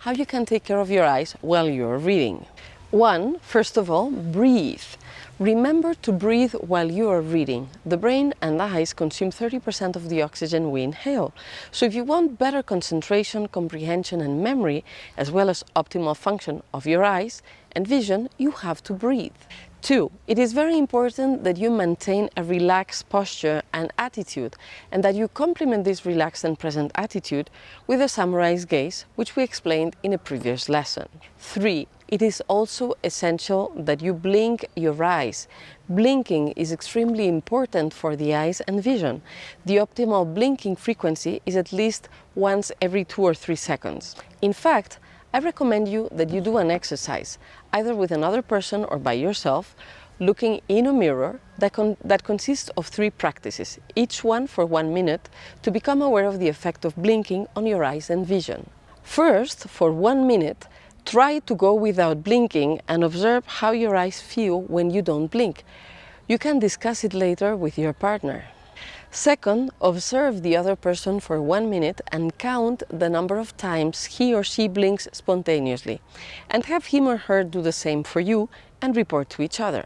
how you can take care of your eyes while you're reading. One, first of all, breathe. Remember to breathe while you are reading. The brain and eyes consume 30% of the oxygen we inhale. So if you want better concentration, comprehension and memory, as well as optimal function of your eyes and vision, you have to breathe. Two, it is very important that you maintain a relaxed posture and attitude, and that you complement this relaxed and present attitude with a summarized gaze, which we explained in a previous lesson. Three, it is also essential that you blink your eyes. Blinking is extremely important for the eyes and vision. The optimal blinking frequency is at least once every 2 or 3 seconds. In fact, I recommend you that you do an exercise, either with another person or by yourself, looking in a mirror that consists of 3 practices, each one for 1 minute, to become aware of the effect of blinking on your eyes and vision. First, for 1 minute, try to go without blinking and observe how your eyes feel when you don't blink. You can discuss it later with your partner. Second, observe the other person for 1 minute and count the number of times he or she blinks spontaneously, and have him or her do the same for you and report to each other.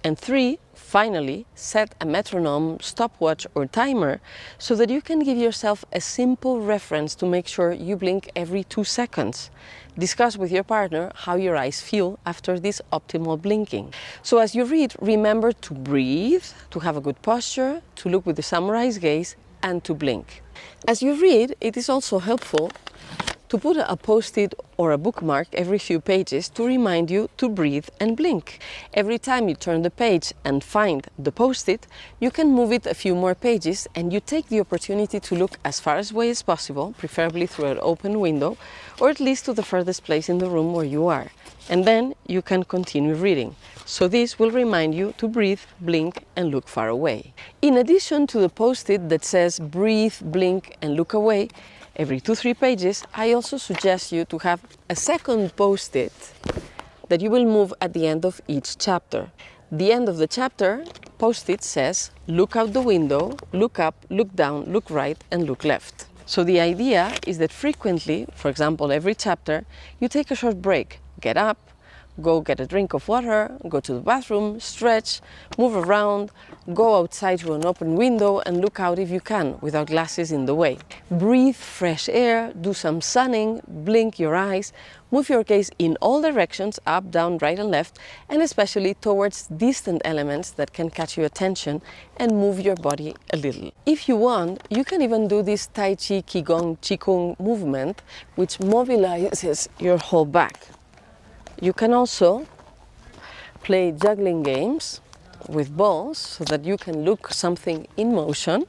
And 3, finally, set a metronome, stopwatch or timer so that you can give yourself a simple reference to make sure you blink every 2 seconds. Discuss with your partner how your eyes feel after this optimal blinking. So as you read, remember to breathe, to have a good posture, to look with the summarized gaze, and to blink. As you read, it is also helpful to put a post-it or a bookmark every few pages to remind you to breathe and blink. Every time you turn the page and find the post-it, you can move it a few more pages and you take the opportunity to look as far away as possible, preferably through an open window, or at least to the furthest place in the room where you are. And then you can continue reading. So this will remind you to breathe, blink, and look far away. In addition to the post-it that says breathe, blink, and look away, every 2-3 pages, I also suggest you to have a second post-it that you will move at the end of each chapter. The end of the chapter post-it says, look out the window, look up, look down, look right, and look left. So the idea is that frequently, for example, every chapter, you take a short break, get up, go get a drink of water, go to the bathroom, stretch, move around, go outside through an open window and look out if you can, without glasses in the way. Breathe fresh air, do some sunning, blink your eyes, move your gaze in all directions, up, down, right and left, and especially towards distant elements that can catch your attention, and move your body a little. If you want, you can even do this Tai Chi, Qigong movement, which mobilizes your whole back. You can also play juggling games with balls so that you can look something in motion.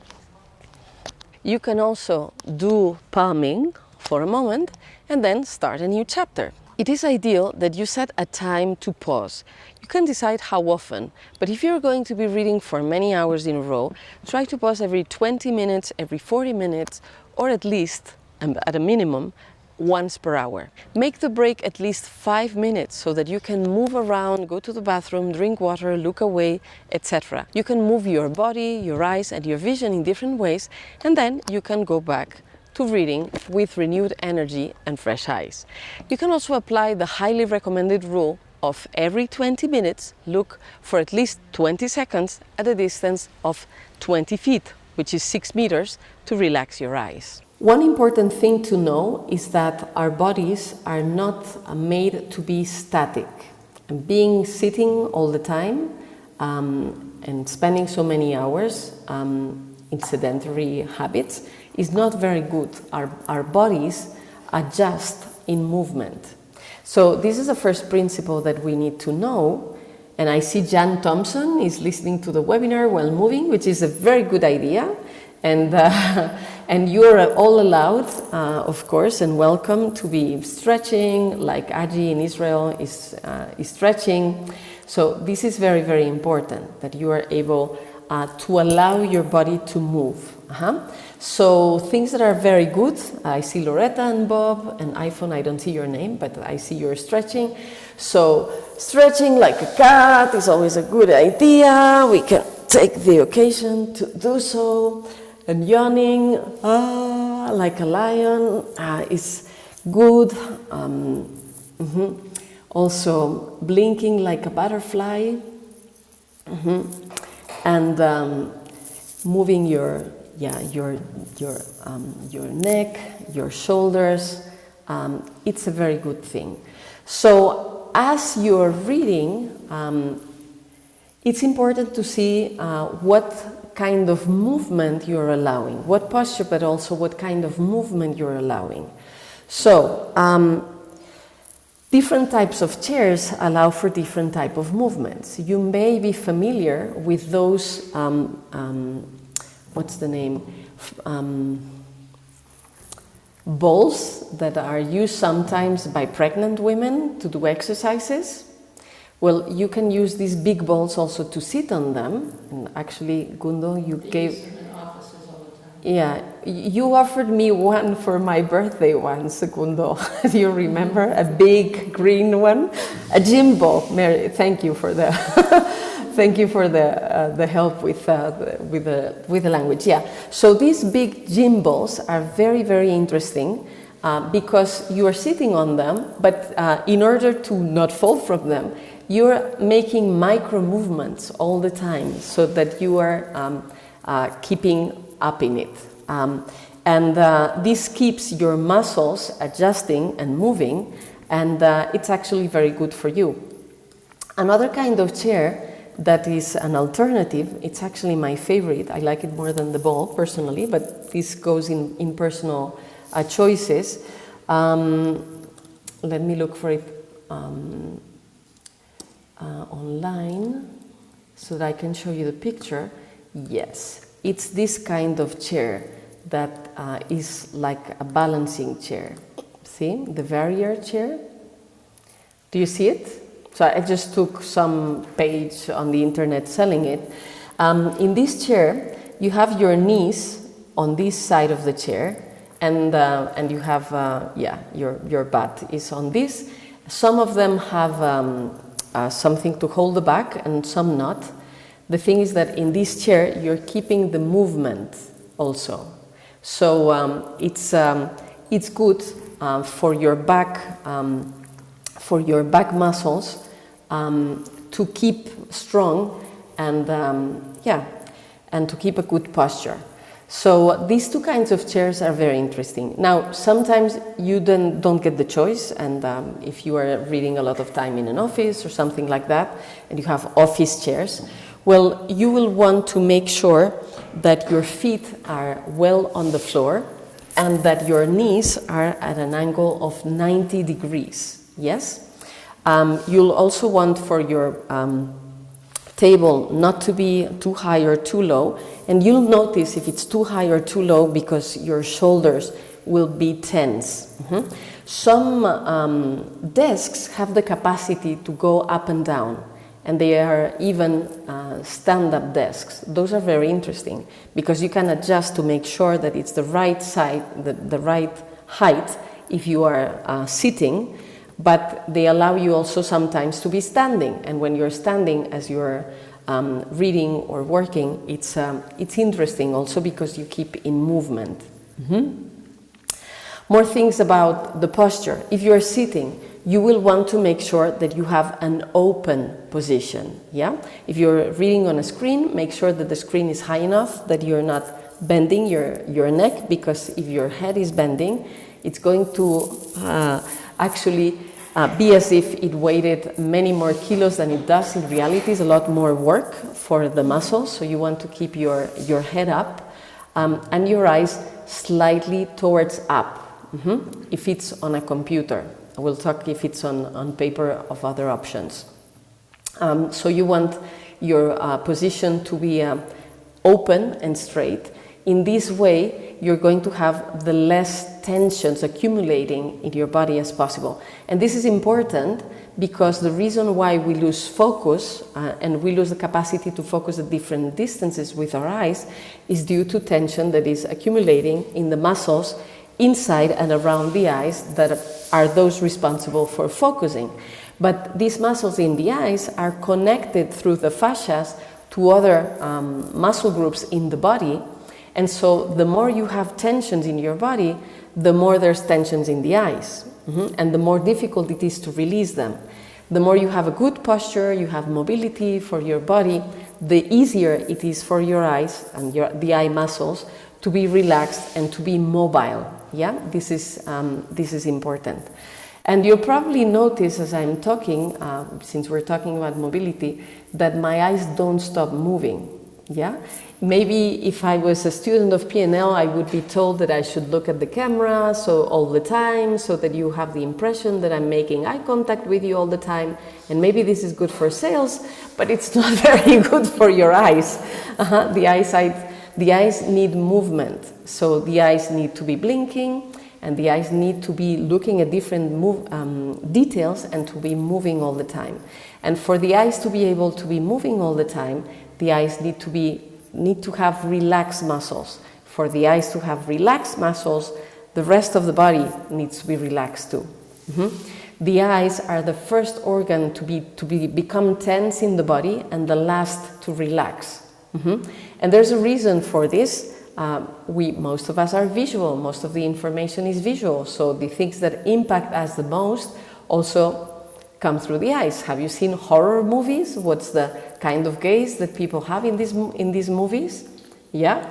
You can also do palming for a moment and then start a new chapter. It is ideal that you set a time to pause. You can decide how often, but if you're going to be reading for many hours in a row, try to pause every 20 minutes, every 40 minutes, or at least, at a minimum, once per hour. Make the break at least 5 minutes so that you can move around, go to the bathroom, drink water, look away, etc. You can move your body, your eyes and your vision in different ways, and then you can go back to reading with renewed energy and fresh eyes. You can also apply the highly recommended rule of every 20 minutes, look for at least 20 seconds at a distance of 20 feet, which is 6 meters, to relax your eyes. One important thing to know is that our bodies are not made to be static. Being sitting all the time and spending so many hours in sedentary habits is not very good. Our bodies adjust in movement. So this is the first principle that we need to know. And I see Jan Thompson is listening to the webinar while moving, which is a very good idea. And you're all allowed, of course, and welcome to be stretching, like Aji in Israel is stretching. So this is very, very important, that you are able to allow your body to move. So things that are very good, I see Loretta and Bob, and iPhone, I don't see your name, but I see you're stretching. So stretching like a cat is always a good idea. We can take the occasion to do so. And yawning like a lion is Good. Also blinking like a butterfly. And moving your neck, your shoulders. It's a very good thing. So as you're reading, it's important to see what kind of movement you're allowing, what posture, but also what kind of movement you're allowing. So different types of chairs allow for different type of movements. You may be familiar with those, what's the name? Balls that are used sometimes by pregnant women to do exercises. Well, you can use these big balls also to sit on them. And actually, Gundo, you gave... Yeah, you offered me one for my birthday once, Gundo. Do you remember? A big green one, a gym ball. Mary, thank you for the thank you for the help with the language. Yeah. So these big gym balls are very, very interesting because you are sitting on them, but in order to not fall from them, you're making micro movements all the time, so that you are keeping up in it. And this keeps your muscles adjusting and moving, and it's actually very good for you. Another kind of chair that is an alternative, it's actually my favorite, I like it more than the ball personally, but this goes in personal choices. Let me look for it online so that I can show you the picture. Yes. It's this kind of chair that is like a balancing chair. See, the Barrier chair? Do you see it? So I just took some page on the internet selling it. In this chair, you have your knees on this side of the chair, and you have, your butt is on this. Some of them have something to hold the back and some not. The thing is that in this chair, you're keeping the movement also. So it's good for your back muscles to keep strong and and to keep a good posture. So these two kinds of chairs are very interesting. Now, sometimes you don't get the choice, and if you are reading a lot of time in an office or something like that, and you have office chairs, well, you will want to make sure that your feet are well on the floor and that your knees are at an angle of 90 degrees, yes? You'll also want for your table not to be too high or too low, and you'll notice if it's too high or too low because your shoulders will be tense. Some desks have the capacity to go up and down, and they are even stand-up desks. Those are very interesting because you can adjust to make sure that it's the right side, the right height if you are sitting, but they allow you also sometimes to be standing. And when you're standing as you're reading or working, it's interesting also because you keep in movement. More things about the posture. If you're sitting, you will want to make sure that you have an open position, yeah? If you're reading on a screen, make sure that the screen is high enough that you're not bending your neck, because if your head is bending, it's going to actually be as if it weighed many more kilos than it does in reality. It's a lot more work for the muscles, so you want to keep your head up and your eyes slightly towards up, if it's on a computer. We'll talk if it's on paper of other options. So you want your position to be open and straight. In this way, you're going to have the less tensions accumulating in your body as possible. And this is important because the reason why we lose focus and we lose the capacity to focus at different distances with our eyes is due to tension that is accumulating in the muscles inside and around the eyes that are those responsible for focusing. But these muscles in the eyes are connected through the fascias to other muscle groups in the body, And so the more you have tensions in your body, the more there's tensions in the eyes, and the more difficult it is to release them. The more you have a good posture, you have mobility for your body, the easier it is for your eyes and the eye muscles to be relaxed and to be mobile. Yeah, this is important. And you'll probably notice as I'm talking, since we're talking about mobility, that my eyes don't stop moving. Yeah, maybe if I was a student of PNL, I would be told that I should look at the camera all the time, so that you have the impression that I'm making eye contact with you all the time. And maybe this is good for sales, but it's not very good for your eyes. The eyes need movement, so the eyes need to be blinking, and the eyes need to be looking at different details and to be moving all the time. And for the eyes to be able to be moving all the time, the eyes need to have relaxed muscles. For the eyes to have relaxed muscles, the rest of the body needs to be relaxed too. The eyes are the first organ to become tense in the body and the last to relax. And there's a reason for this. Most of us are visual. Most of the information is visual. So the things that impact us the most also come through the eyes. Have you seen horror movies? What's the kind of gaze that people have in these movies? Yeah?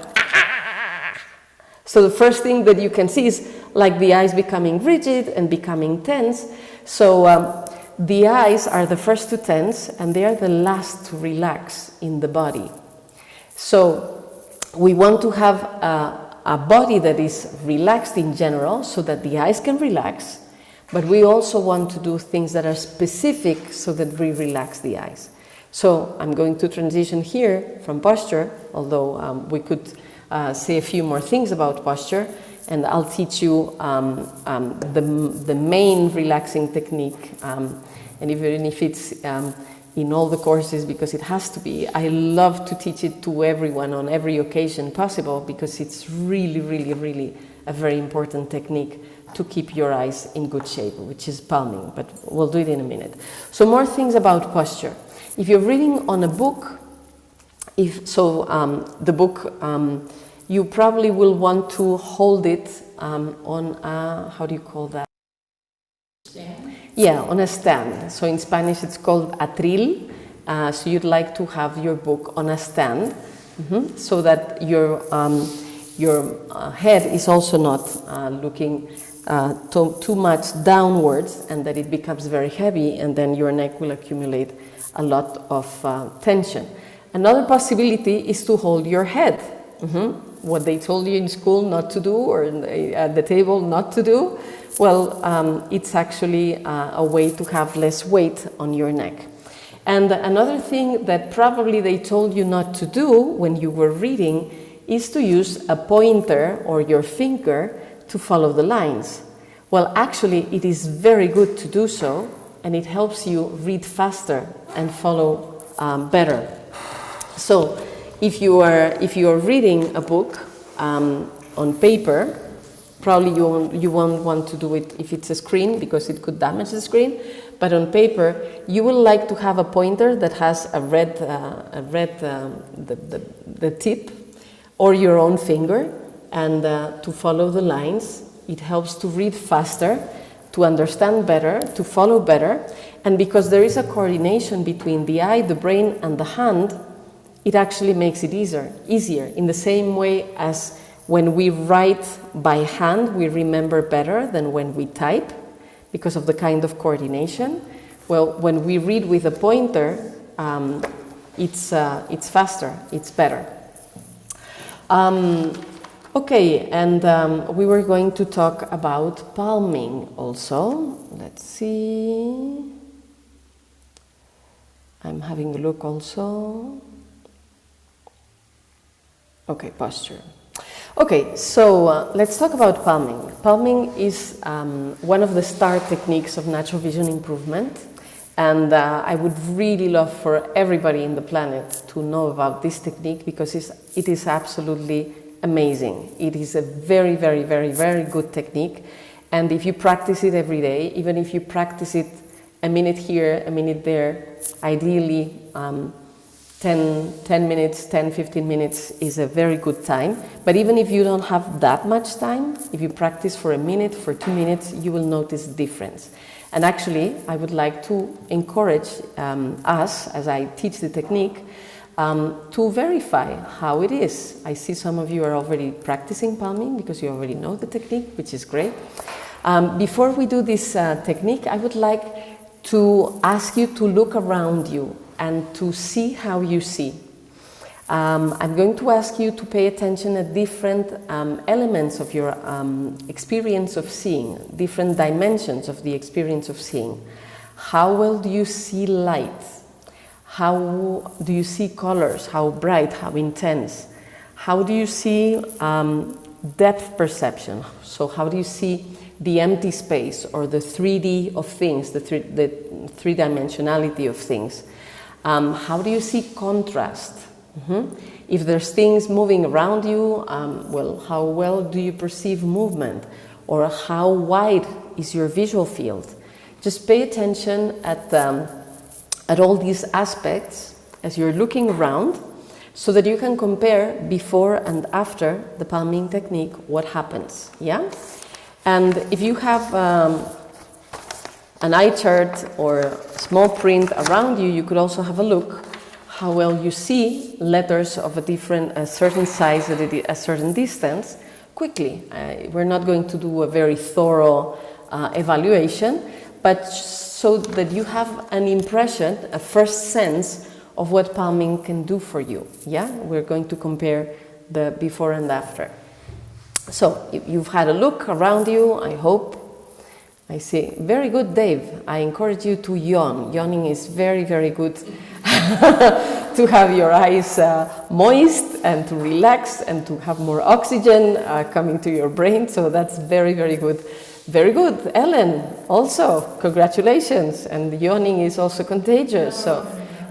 So the first thing that you can see is like the eyes becoming rigid and becoming tense. So the eyes are the first to tense and they are the last to relax in the body. So we want to have a body that is relaxed in general so that the eyes can relax. But we also want to do things that are specific so that we relax the eyes. So I'm going to transition here from posture, although we could say a few more things about posture, and I'll teach you the main relaxing technique, and even if it's in all the courses, because it has to be. I love to teach it to everyone on every occasion possible, because it's really, really, really a very important technique to keep your eyes in good shape, which is palming, but we'll do it in a minute. So more things about posture. If you're reading on a book, the book, you probably will want to hold it on a, how do you call that? Stand? Yeah, on a stand. So in Spanish it's called atril. So you'd like to have your book on a stand, so that your head is also not looking too much downwards, and that it becomes very heavy, and then your neck will accumulate a lot of tension. Another possibility is to hold your head. What they told you in school not to do, or at the table not to do, well, it's actually a way to have less weight on your neck. And another thing that probably they told you not to do when you were reading is to use a pointer or your finger to follow the lines. Well, actually, it is very good to do so, and it helps you read faster and follow better. So, if you are reading a book on paper, probably you won't want to do it if it's a screen, because it could damage the screen. But on paper, you will like to have a pointer that has the tip, or your own finger, and to follow the lines. It helps to read faster, to understand better, to follow better. And because there is a coordination between the eye, the brain, and the hand, it actually makes it easier. In the same way as when we write by hand, we remember better than when we type, because of the kind of coordination. Well, when we read with a pointer, it's faster, it's better. Okay, and we were going to talk about palming also. Let's see. I'm having a look also. Okay, posture. Okay, so let's talk about palming. Palming is one of the star techniques of natural vision improvement, and I would really love for everybody in the planet to know about this technique, because it is absolutely amazing. It is a very, very, very, very good technique, and if you practice it every day, even if you practice it a minute here, a minute there, ideally 10 minutes, 10, 15 minutes is a very good time. But even if you don't have that much time, if you practice for a minute, for 2 minutes, you will notice the difference. And actually, I would like to encourage us, as I teach the technique, to verify how it is. I see some of you are already practicing palming because you already know the technique, which is great. Before we do this technique, I would like to ask you to look around you and to see how you see. I'm going to ask you to pay attention at different elements of your experience of seeing, different dimensions of the experience of seeing. How well do you see light? How do you see colors? How bright, how intense? How do you see depth perception? So how do you see the empty space or the 3D of things, the three-dimensionality of things? How do you see contrast? If there's things moving around you, well, how well do you perceive movement? Or how wide is your visual field? Just pay attention at all these aspects as you're looking around, so that you can compare before and after the palming technique what happens. Yeah? And if you have an eye chart or small print around you, you could also have a look how well you see letters of a certain size at a certain distance quickly. We're not going to do a very thorough evaluation, but so that you have an impression, a first sense of what palming can do for you. Yeah, we're going to compare the before and after. So you've had a look around you, I hope. I see. Very good, Dave. I encourage you to yawn. Yawning is very, very good to have your eyes moist and to relax and to have more oxygen coming to your brain. So that's very, very good. Very good. Ellen, also, congratulations. And yawning is also contagious. So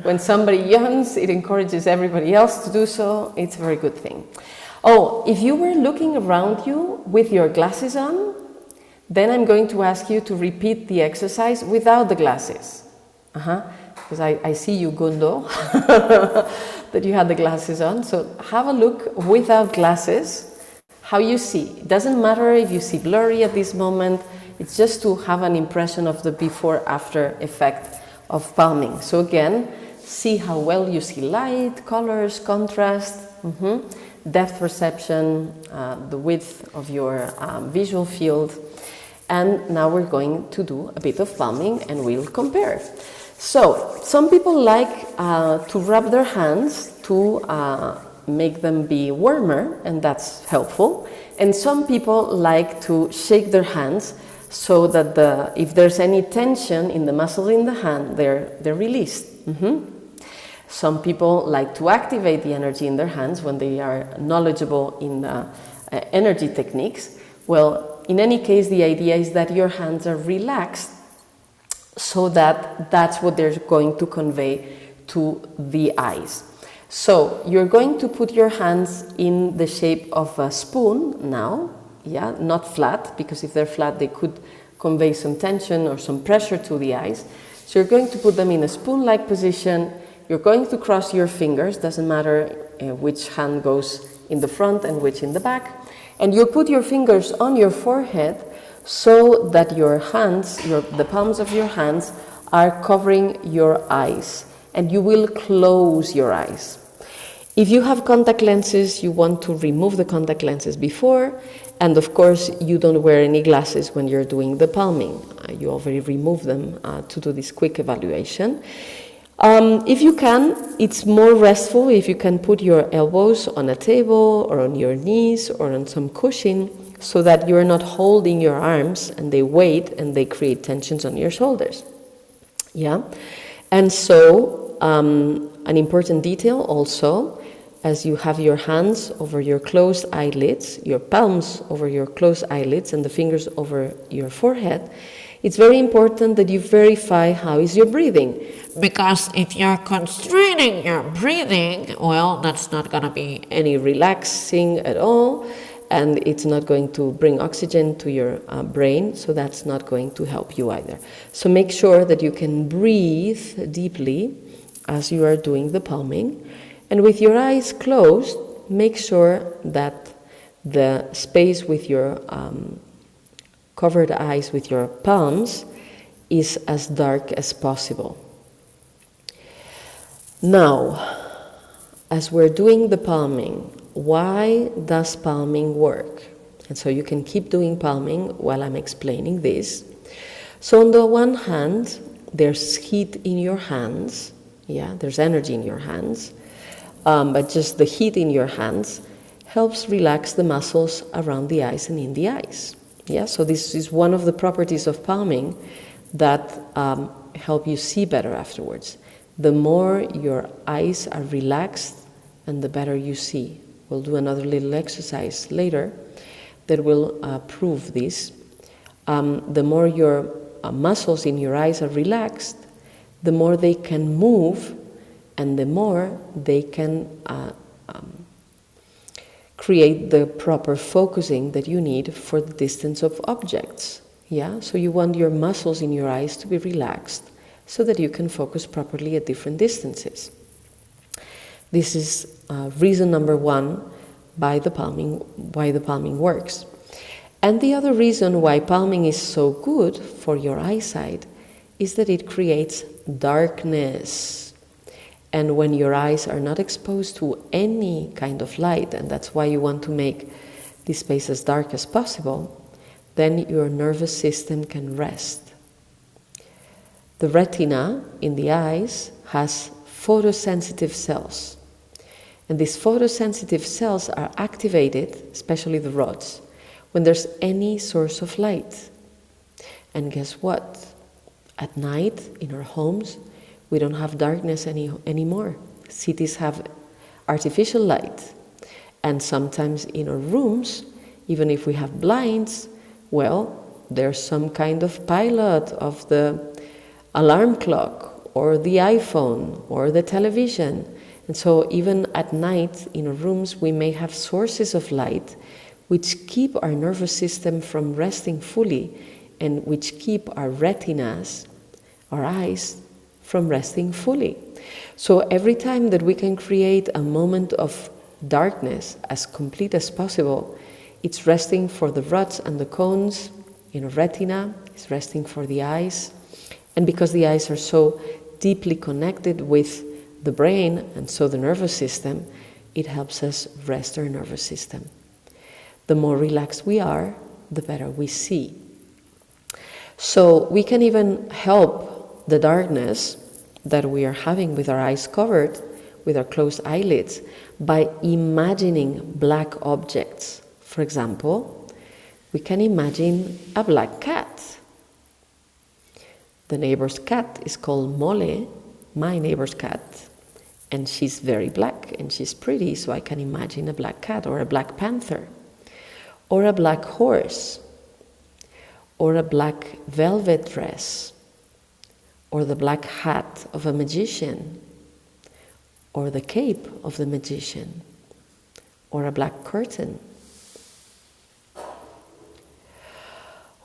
when somebody yawns, it encourages everybody else to do so. It's a very good thing. Oh, if you were looking around you with your glasses on, then I'm going to ask you to repeat the exercise without the glasses. Because I see you, Gundo, that you had the glasses on. So have a look without glasses, how you see. It doesn't matter if you see blurry at this moment. It's just to have an impression of the before-after effect of palming. So again, see how well you see light, colors, contrast, depth perception, the width of your visual field. And now we're going to do a bit of palming and we'll compare. So, some people like to rub their hands to make them be warmer, and that's helpful. And some people like to shake their hands so that if there's any tension in the muscle in the hand, they're released. Some people like to activate the energy in their hands when they are knowledgeable in energy techniques. Well, in any case, the idea is that your hands are relaxed so that that's what they're going to convey to the eyes. So you're going to put your hands in the shape of a spoon now, yeah, not flat, because if they're flat, they could convey some tension or some pressure to the eyes. So you're going to put them in a spoon-like position. You're going to cross your fingers, doesn't matter which hand goes in the front and which in the back. And you'll put your fingers on your forehead so that your hands, the palms of your hands, are covering your eyes. And you will close your eyes. If you have contact lenses, you want to remove the contact lenses before. And of course, you don't wear any glasses when you're doing the palming. You already remove them to do this quick evaluation. If you can, it's more restful if you can put your elbows on a table or on your knees or on some cushion so that you're not holding your arms and they weight and they create tensions on your shoulders. Yeah? And so, an important detail also, as you have your hands over your closed eyelids, your palms over your closed eyelids and the fingers over your forehead, it's very important that you verify how is your breathing. Because if you're constraining your breathing, well, that's not going to be any relaxing at all, and it's not going to bring oxygen to your brain, so that's not going to help you either. So make sure that you can breathe deeply as you are doing the palming. And with your eyes closed, make sure that the space with your covered eyes with your palms is as dark as possible. Now, as we're doing the palming, why does palming work? And so you can keep doing palming while I'm explaining this. So on the one hand, there's heat in your hands. Yeah, there's energy in your hands. But just the heat in your hands helps relax the muscles around the eyes and in the eyes. Yeah, so this is one of the properties of palming that help you see better afterwards. The more your eyes are relaxed, and the better you see. We'll do another little exercise later that will prove this. The more your muscles in your eyes are relaxed, the more they can move, and the more they can create the proper focusing that you need for the distance of objects. Yeah, so you want your muscles in your eyes to be relaxed so that you can focus properly at different distances. This is reason number one why the palming works. And the other reason why palming is so good for your eyesight is that it creates darkness. And when your eyes are not exposed to any kind of light, and that's why you want to make the space as dark as possible, then your nervous system can rest. The retina in the eyes has photosensitive cells. And these photosensitive cells are activated, especially the rods, when there's any source of light. And guess what? At night, in our homes, we don't have darkness anymore. Cities have artificial light. And sometimes in our rooms, even if we have blinds, well, there's some kind of pilot of the alarm clock or the iPhone or the television. And so even at night in our rooms, we may have sources of light which keep our nervous system from resting fully and which keep our retinas, our eyes, from resting fully. So every time that we can create a moment of darkness as complete as possible, it's resting for the rods and the cones in our retina, it's resting for the eyes. And because the eyes are so deeply connected with the brain and so the nervous system, it helps us rest our nervous system. The more relaxed we are, the better we see. So we can even help the darkness that we are having with our eyes covered, with our closed eyelids, by imagining black objects. For example, we can imagine a black cat. The neighbor's cat is called Mole, my neighbor's cat, and she's very black and she's pretty, so I can imagine a black cat or a black panther or a black horse or a black velvet dress or the black hat of a magician or the cape of the magician or a black curtain.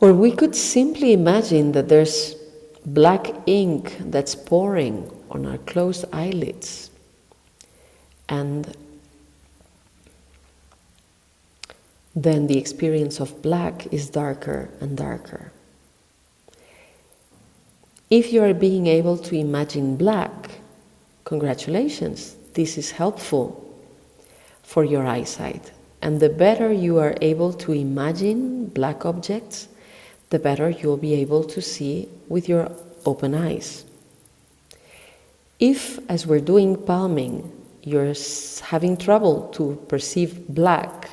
Or we could simply imagine that there's black ink that's pouring on our closed eyelids, and then the experience of black is darker and darker. If you are being able to imagine black, congratulations, this is helpful for your eyesight. And the better you are able to imagine black objects, the better you'll be able to see with your open eyes. If, as we're doing palming, you're having trouble to perceive black,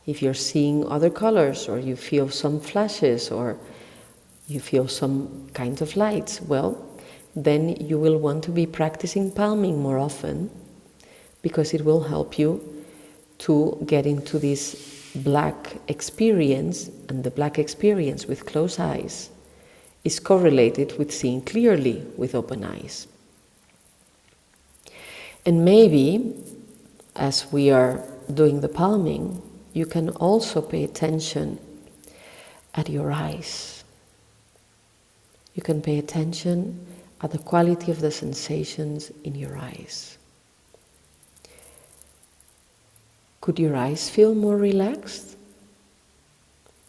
if you're seeing other colors, or you feel some flashes, or you feel some kinds of lights, well, then you will want to be practicing palming more often, because it will help you to get into this black experience, and the black experience with closed eyes is correlated with seeing clearly with open eyes. And maybe, as we are doing the palming, you can also pay attention at your eyes. You can pay attention at the quality of the sensations in your eyes. Could your eyes feel more relaxed?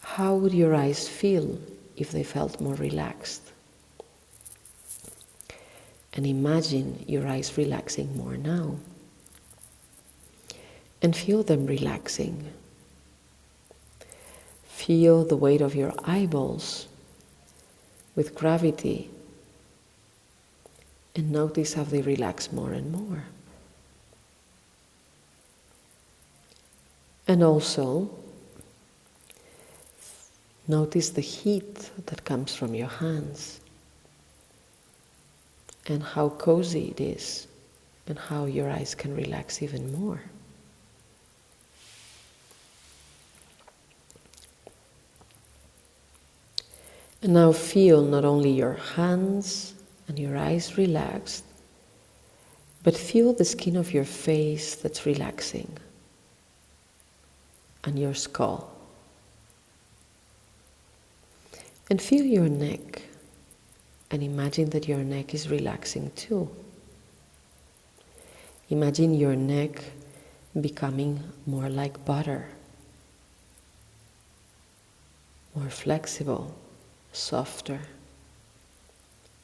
How would your eyes feel if they felt more relaxed? And imagine your eyes relaxing more now. And feel them relaxing. Feel the weight of your eyeballs with gravity. And notice how they relax more and more. And also, notice the heat that comes from your hands. And how cozy it is, and how your eyes can relax even more. And now feel not only your hands and your eyes relaxed, but feel the skin of your face that's relaxing, and your skull. And feel your neck. And imagine that your neck is relaxing too. Imagine your neck becoming more like butter, more flexible, softer.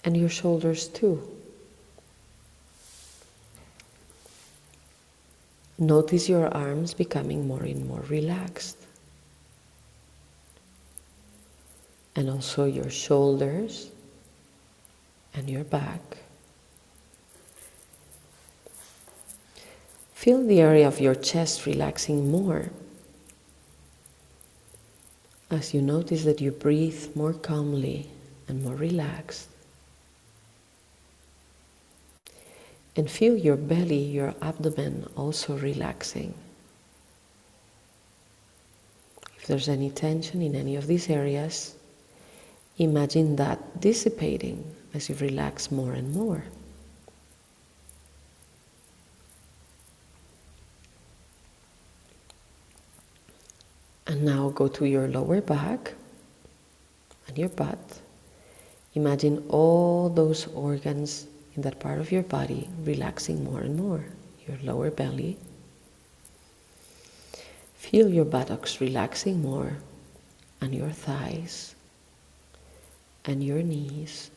And your shoulders too. Notice your arms becoming more and more relaxed. And also your shoulders and your back. Feel the area of your chest relaxing more as you notice that you breathe more calmly and more relaxed. And feel your belly, your abdomen also relaxing. If there's any tension in any of these areas, imagine that dissipating as you relax more and more. And now go to your lower back and your butt. Imagine all those organs in that part of your body relaxing more and more. Your lower belly. Feel your buttocks relaxing more, and your thighs, and your knees,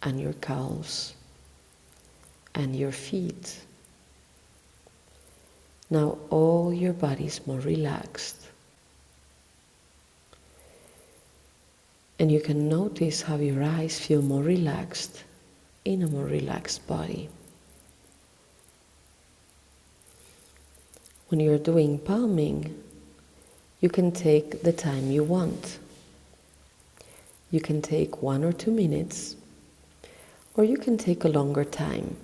and your calves, and your feet. Now all your body is more relaxed. And you can notice how your eyes feel more relaxed in a more relaxed body. When you're doing palming, you can take the time you want. You can take 1 or 2 minutes, or you can take a longer time.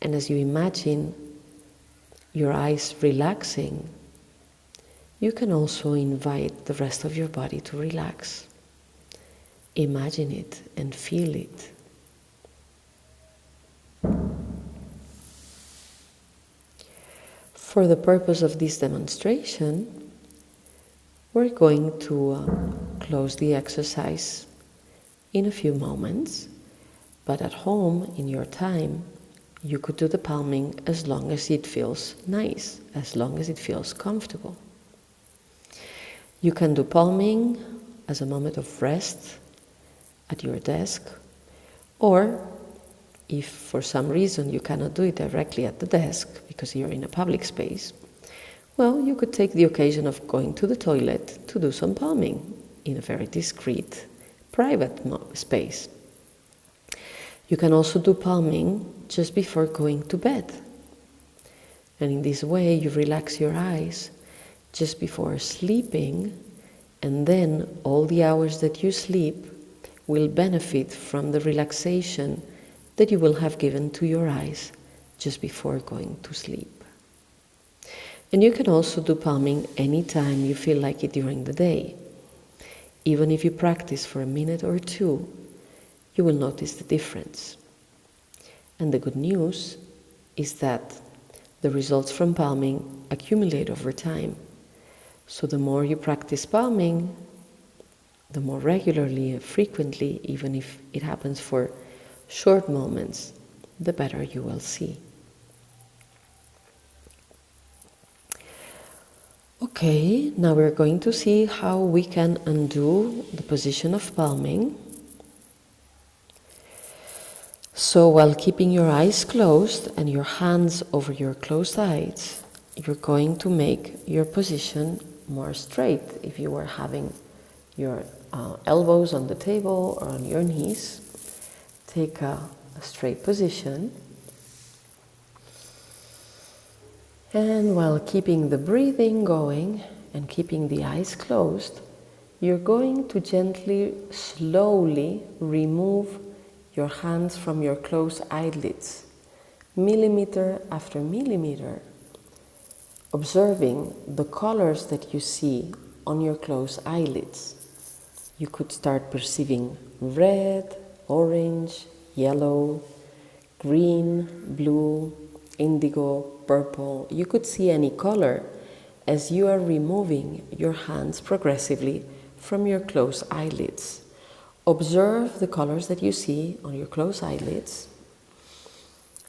And as you imagine your eyes relaxing, you can also invite the rest of your body to relax. Imagine it and feel it. For the purpose of this demonstration, we're going to close the exercise in a few moments, but at home, in your time, you could do the palming as long as it feels nice, as long as it feels comfortable. You can do palming as a moment of rest at your desk, or if for some reason you cannot do it directly at the desk because you're in a public space, well, you could take the occasion of going to the toilet to do some palming in a very discreet, private space. You can also do palming just before going to bed. And in this way, you relax your eyes just before sleeping, and then all the hours that you sleep will benefit from the relaxation that you will have given to your eyes just before going to sleep. And you can also do palming anytime you feel like it during the day. Even if you practice for a minute or two, you will notice the difference. And the good news is that the results from palming accumulate over time. So the more you practice palming, The more regularly, frequently, even if it happens for short moments, the better you will see. Okay, now we're going to see how we can undo the position of palming. So while keeping your eyes closed and your hands over your closed eyes, you're going to make your position more straight. If you were having your elbows on the table or on your knees, take a straight position. And while keeping the breathing going and keeping the eyes closed, you're going to gently, slowly remove your hands from your closed eyelids, millimeter after millimeter, observing the colors that you see on your closed eyelids. You could start perceiving red, orange, yellow, green, blue, indigo, purple. You could see any color as you are removing your hands progressively from your closed eyelids. Observe the colors that you see on your closed eyelids.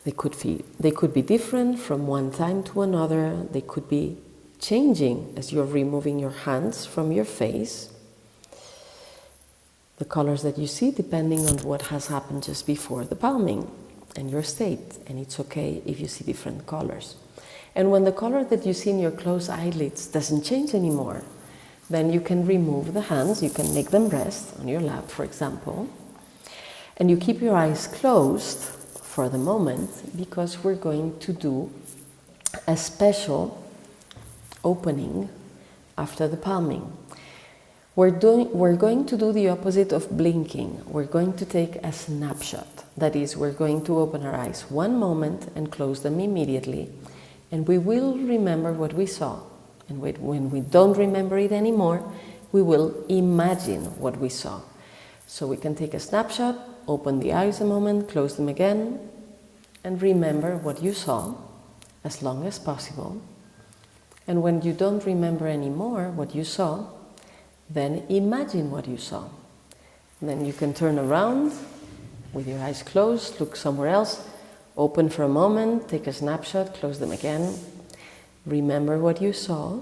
They could be different from one time to another. They could be changing as you're removing your hands from your face. The colors that you see depending on what has happened just before the palming and your state. And it's okay if you see different colors. And when the color that you see in your closed eyelids doesn't change anymore, then you can remove the hands, you can make them rest on your lap, for example. And you keep your eyes closed for the moment because we're going to do a special opening after the palming. We're going to do the opposite of blinking. We're going to take a snapshot. That is, we're going to open our eyes one moment and close them immediately. And we will remember what we saw. And when we don't remember it anymore, we will imagine what we saw. So we can take a snapshot, open the eyes a moment, close them again, and remember what you saw as long as possible. And when you don't remember anymore what you saw, then imagine what you saw. And then you can turn around with your eyes closed, look somewhere else, open for a moment, take a snapshot, close them again. Remember what you saw.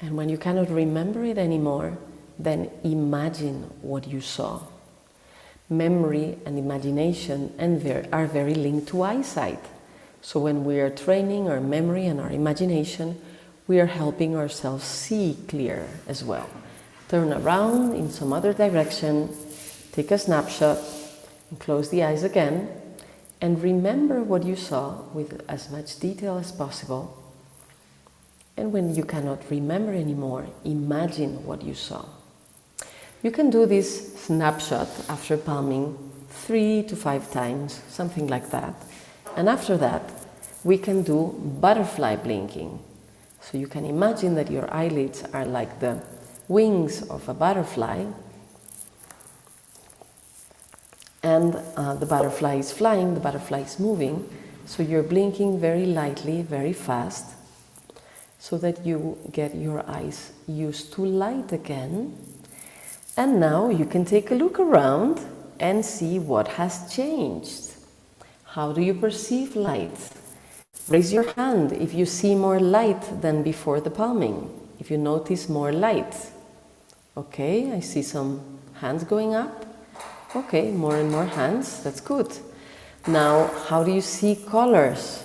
And when you cannot remember it anymore, then imagine what you saw. Memory and imagination are very linked to eyesight. So when we are training our memory and our imagination, we are helping ourselves see clear as well. Turn around in some other direction, take a snapshot, and close the eyes again, and remember what you saw with as much detail as possible. And when you cannot remember anymore, imagine what you saw. You can do this snapshot after palming 3 to 5 times, something like that. And after that, we can do butterfly blinking. So you can imagine that your eyelids are like the wings of a butterfly, and the butterfly is flying, the butterfly is moving, so you're blinking very lightly, very fast, so that you get your eyes used to light again. And now you can take a look around and see what has changed. How do you perceive light? Raise your hand if you see more light than before the palming, if you notice more light. Okay, I see some hands going up. Okay, more and more hands, that's good. Now, how do you see colors?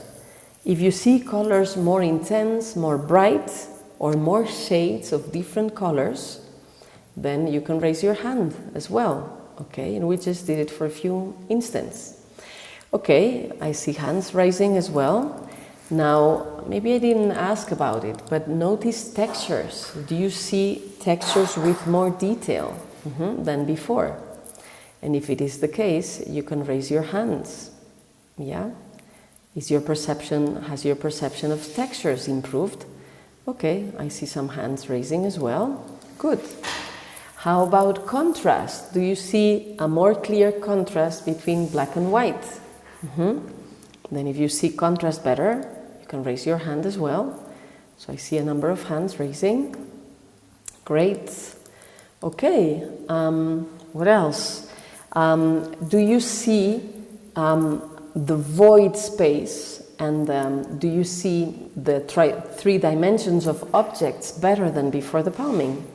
If you see colors more intense, more bright, or more shades of different colors, then you can raise your hand as well. Okay, and we just did it for a few instants. Okay, I see hands rising as well. Now, maybe I didn't ask about it, but notice textures. Do you see textures with more detail than before? And if it is the case, you can raise your hands. Yeah? Has your perception of textures improved? Okay, I see some hands raising as well. Good. How about contrast? Do you see a more clear contrast between black and white? Then if you see contrast better, you can raise your hand as well. So I see a number of hands raising. Great. Okay, what else? Do you see the void space, and do you see the three dimensions of objects better than before the palming?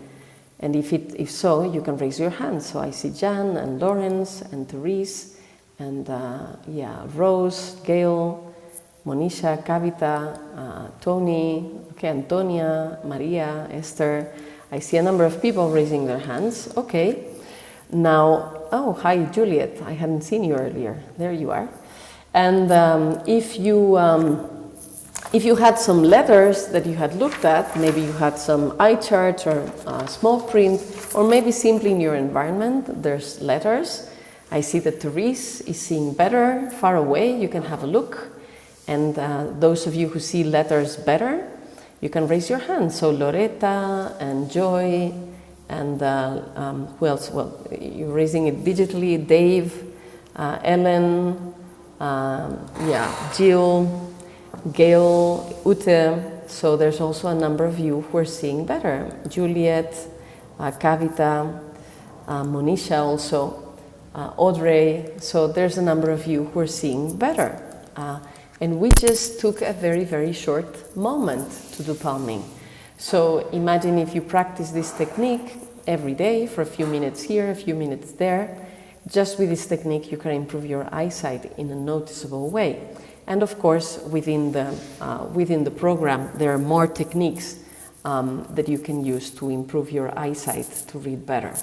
And if so, you can raise your hand. So I see Jan and Lawrence and Therese and Rose, Gail, Monisha, Kavita, Tony, okay, Antonia, Maria, Esther. I see a number of people raising their hands. Okay. Now, oh, hi, Juliet. I hadn't seen you earlier. There you are. And if you had some letters that you had looked at, maybe you had some eye charts or small print, or maybe simply in your environment, there's letters. I see that Therese is seeing better far away. You can have a look. And those of you who see letters better, you can raise your hand. So Loretta and Joy and who else? Well, you're raising it digitally. Dave, Ellen, Jill, Gail, Ute. So there's also a number of you who are seeing better. Juliet, Kavita, Monisha also, Audrey. So there's a number of you who are seeing better. And we just took a very, very short moment to do palming. So imagine if you practice this technique every day for a few minutes here, a few minutes there. Just with this technique, you can improve your eyesight in a noticeable way. And of course, within the program, there are more techniques that you can use to improve your eyesight to read better.